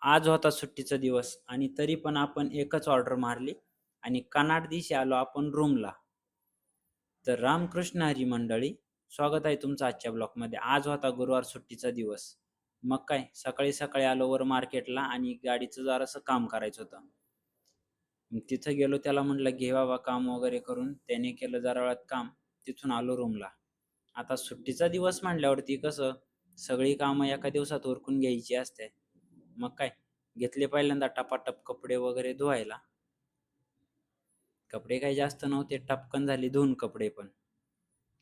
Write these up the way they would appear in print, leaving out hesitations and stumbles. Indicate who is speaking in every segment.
Speaker 1: आज होता सुट्टीचा दिवस आणि तरी पण आपण एकच ऑर्डर मारली आणि कनाट दिवशी आलो आपण रूमला. तर रामकृष्ण हरी मंडळी, स्वागत आहे तुमचं आजच्या ब्लॉगमध्ये. आज होता गुरुवार सुट्टीचा दिवस. मग काय सकाळी सकाळी आलो वर मार्केटला आणि गाडीचं जरासं काम करायचं होतं. मग तिथं गेलो, त्याला म्हटलं घे बाबा काम वगैरे करून. त्याने केलं जरा वेळात काम. तिथून आलो रूमला. आता सुट्टीचा दिवस म्हटल्यावरती कसं सगळी कामं एका दिवसात उरकून घ्यायची असते. मग काय घेतले पहिल्यांदा टपाटप कपडे वगैरे धुवायला. कपडे काही जास्त नव्हते, टपकन झाली धुवून कपडे पण.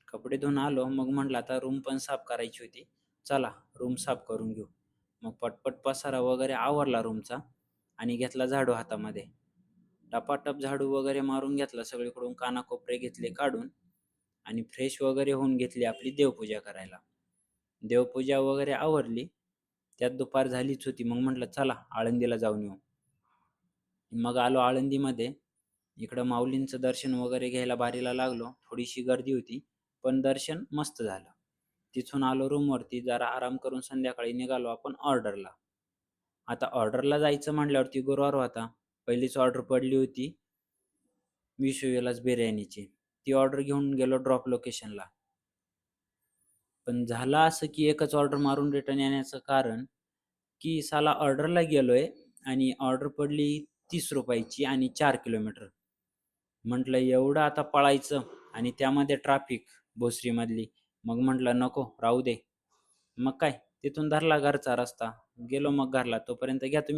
Speaker 1: कपडे धुवून आलो, मग म्हटलं आता रूम पण साफ करायची होती. चला रूम साफ करून घेऊ. मग पटपट पसारा वगैरे आवरला रूमचा आणि घेतला झाडू हातामध्ये. टपाटप झाडू वगैरे मारून घेतला, सगळीकडून कानाकोपरे घेतले काढून आणि फ्रेश वगैरे होऊन घेतली आपली देवपूजा करायला. देवपूजा वगैरे आवरली. त्यात दुपार झालीच होती. मग म्हटलं चला आळंदीला जाऊन येऊ. मग आलो आळंदीमध्ये. इकडं माऊलींचं दर्शन वगैरे घ्यायला बारीला लागलो. थोडीशी गर्दी होती, पण दर्शन मस्त झालं. तिथून आलो रूमवरती, जरा आराम करून संध्याकाळी निघालो आपण ऑर्डरला. आता ऑर्डरला जायचं म्हटल्यावरती गुरुवार होता. पहिलीच ऑर्डर पडली होती विश्वविलास बिर्याणीची. ती ऑर्डर घेऊन गेलो ड्रॉप लोकेशनला. पण झालं असं की एकच ऑर्डर मारून रिटर्न येण्याचं कारण की साला ऑर्डरला गेलोय आणि ऑर्डर पडली ₹30 आणि 4 किलोमीटर. म्हटलं एवढं आता पळायचं आणि त्यामध्ये ट्रॅफिक भोसरीमधली. मग म्हटलं नको राहू दे. मग काय तिथून धरला घरचा रस्ता. गेलो मग घरला. तोपर्यंत घ्या तुम्ही